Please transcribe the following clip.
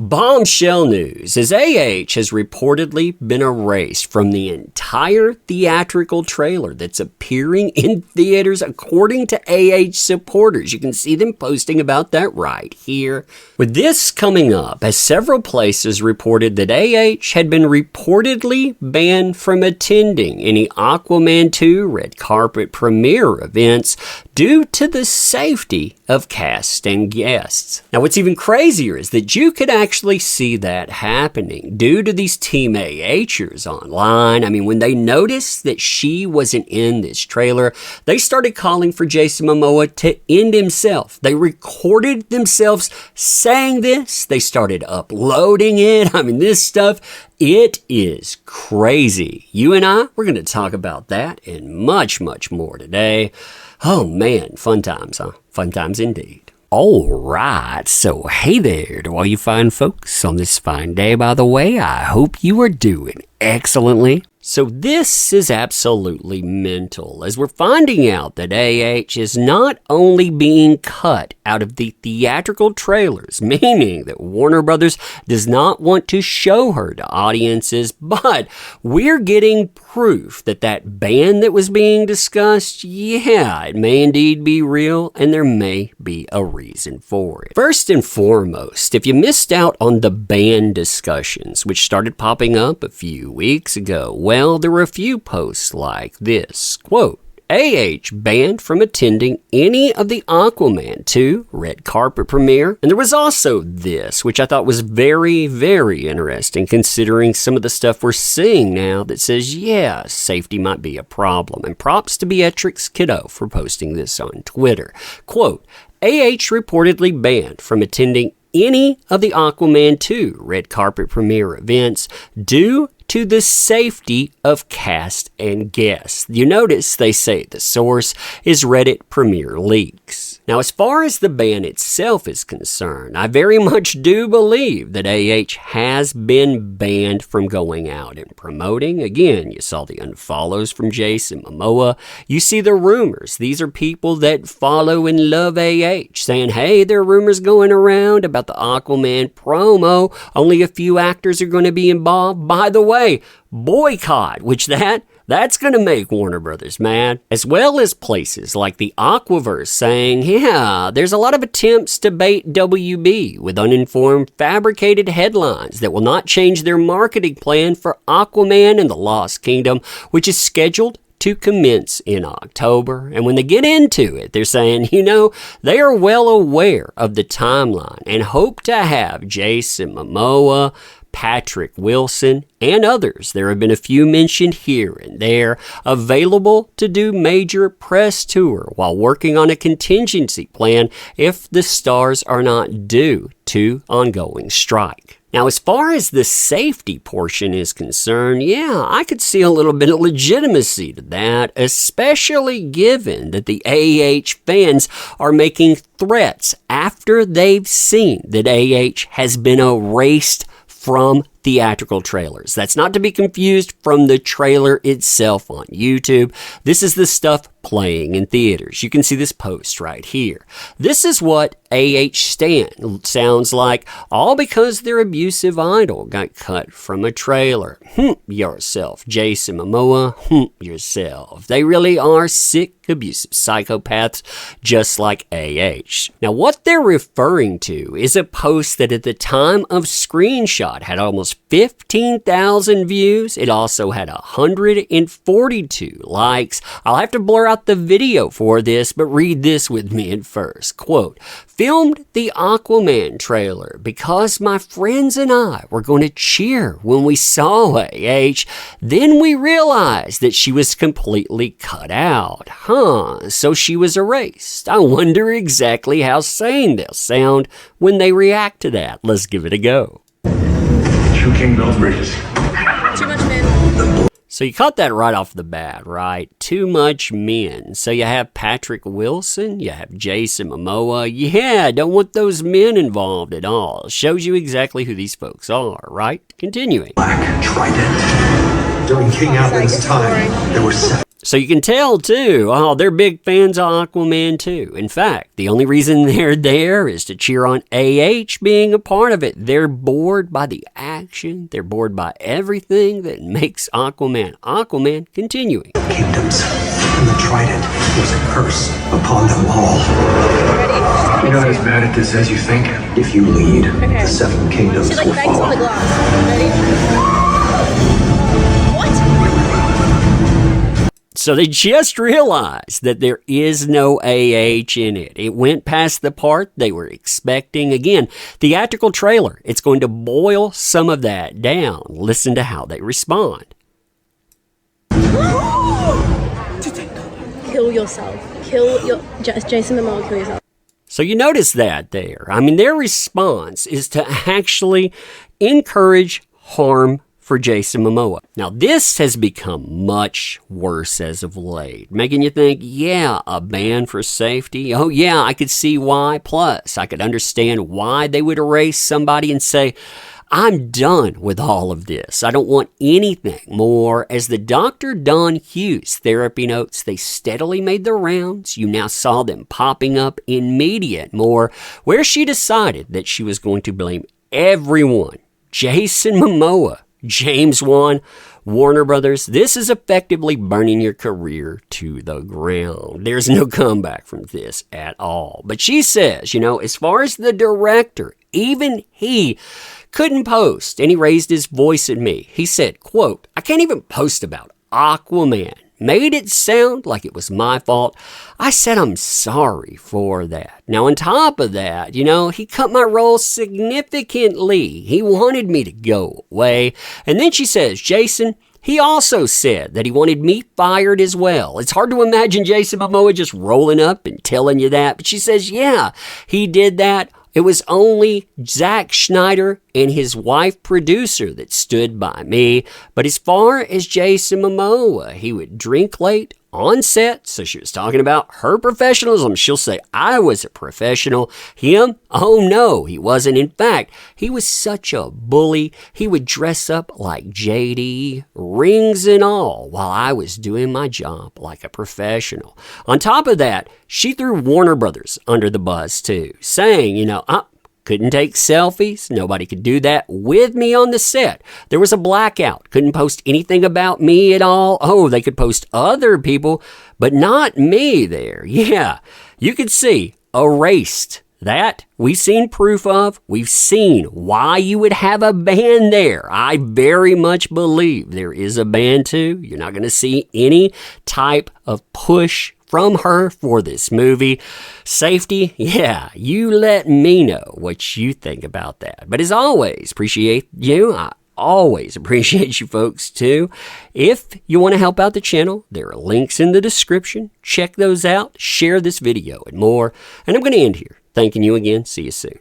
Bombshell news, as AH has reportedly been erased from the entire theatrical trailer that's appearing in theaters according to AH supporters. You can see them posting about that right here. With this coming up, as several places reported that AH had been reportedly banned from attending any Aquaman 2 red carpet premiere events due to the safety of cast and guests. Now, what's even crazier is that you could actually see that happening due to these Team AHers online. I mean, when they noticed that she wasn't in this trailer, they started calling for Jason Momoa to end himself. They recorded themselves saying this. They started uploading it. I mean, this stuff, it is crazy. You and I, we're going to talk about that and much, much more today. Oh man, fun times, huh? Fun times indeed. All right, so hey there to all you fine folks on this fine day, by the way. I hope you are doing excellently. So this is absolutely mental, as we're finding out that AH is not only being cut out of the theatrical trailers, meaning that Warner Brothers does not want to show her to audiences, but we're getting proof that that ban that was being discussed, yeah, it may indeed be real, and there may be a reason for it. First and foremost, if you missed out on the ban discussions, which started popping up a few weeks ago, well, there were a few posts like this, quote, AH banned from attending any of the Aquaman 2 red carpet premiere. And there was also this, which I thought was very, very interesting considering some of the stuff we're seeing now that says, yeah, safety might be a problem. And props to Beatrix Kiddo for posting this on Twitter. Quote, AH reportedly banned from attending any of the Aquaman 2 red carpet premiere events due to the safety of cast and guests. You notice they say the source is Reddit Premiere Leaks. Now, as far as the ban itself is concerned, I very much do believe that AH has been banned from going out and promoting. Again, you saw the unfollows from Jason Momoa. You see the rumors. These are people that follow and love AH saying, hey, there are rumors going around about the Aquaman promo. Only a few actors are going to be involved. By the way, boycott, which that's going to make Warner Brothers mad, as well as places like the Aquaverse saying, yeah, there's a lot of attempts to bait WB with uninformed, fabricated headlines that will not change their marketing plan for Aquaman and the Lost Kingdom, which is scheduled to commence in October. And when they get into it, they're saying, you know, they are well aware of the timeline and hope to have Jason Momoa, Patrick Wilson, and others, there have been a few mentioned here and there, available to do major press tour while working on a contingency plan if the stars are not due to ongoing strike. Now, as far as the safety portion is concerned, yeah, I could see a little bit of legitimacy to that, especially given that the AH fans are making threats after they've seen that AH has been erased from theatrical trailers. That's not to be confused from the trailer itself on YouTube. This is the stuff playing in theaters. You can see this post right here. This is what AH Stan sounds like, all because their abusive idol got cut from a trailer. Yourself, Jason Momoa, yourself. They really are sick, abusive psychopaths, just like AH. Now, what they're referring to is a post that at the time of screenshot had almost 15,000 views. It also had 142 likes. I'll have to blur out the video for this, but read this with me at first. Quote, filmed the Aquaman trailer because my friends and I were going to cheer when we saw AH. Then we realized that she was completely cut out. So she was erased. I wonder exactly how sane they'll sound when they react to that. Let's give it a go. King builds bridges. Too much men. So you caught that right off the bat, right? Too much men. So you have Patrick Wilson, you have Jason Momoa. Yeah, don't want those men involved at all. Shows you exactly who these folks are, right? Continuing. Black Trident. During King Alvin's time, there were 7. So you can tell, too, they're big fans of Aquaman, too. In fact, the only reason they're there is to cheer on AH being a part of it. They're bored by the action. They're bored by everything that makes Aquaman continuing. Kingdoms, and the trident was a curse upon them all. You're not as bad at this as you think. If you lead, the seven kingdoms She will bangs on the follow. glass. Ready? What? So they just realized that there is no AH in it. It went past the part they were expecting. Again, theatrical trailer. It's going to boil some of that down. Listen to how they respond. Kill yourself. Jason Momoa, kill yourself. So you notice that there. I mean, their response is to actually encourage harm for Jason Momoa. Now, this has become much worse as of late, making you think, yeah, a ban for safety. Oh, yeah, I could see why. Plus, I could understand why they would erase somebody and say, I'm done with all of this. I don't want anything more. As the Dr. Don Hughes therapy notes, they steadily made their rounds. You now saw them popping up in media and more, where she decided that she was going to blame everyone. Jason Momoa, James Wan, Warner Brothers, this is effectively burning your career to the ground. There's no comeback from this at all. But she says, as far as the director, even he couldn't post, and he raised his voice at me. He said, quote, I can't even post about Aquaman. Made it sound like it was my fault. I said I'm sorry for that. Now, on top of that, he cut my role significantly. He wanted me to go away. And then she says, Jason, he also said that he wanted me fired as well. It's hard to imagine Jason Momoa just rolling up and telling you that. But she says, yeah, he did that. It was only Zack Snyder and his wife producer that stood by me. But as far as Jason Momoa, he would drink late on set. So she was talking about her professionalism. She'll say, I was a professional. Him? Oh no, he wasn't. In fact, he was such a bully. He would dress up like JD, rings and all, while I was doing my job like a professional. On top of that, she threw Warner Brothers under the bus too, saying, couldn't take selfies. Nobody could do that with me on the set. There was a blackout. Couldn't post anything about me at all. Oh, they could post other people, but not me there. Yeah, you could see erased. That we've seen proof of. We've seen why you would have a ban there. I very much believe there is a ban too. You're not going to see any type of push from her for this movie. Safety, yeah, you let me know what you think about that. But as always, appreciate you. I always appreciate you folks too. If you want to help out the channel, there are links in the description. Check those out, share this video and more. And I'm going to end here. Thanking you again. See you soon.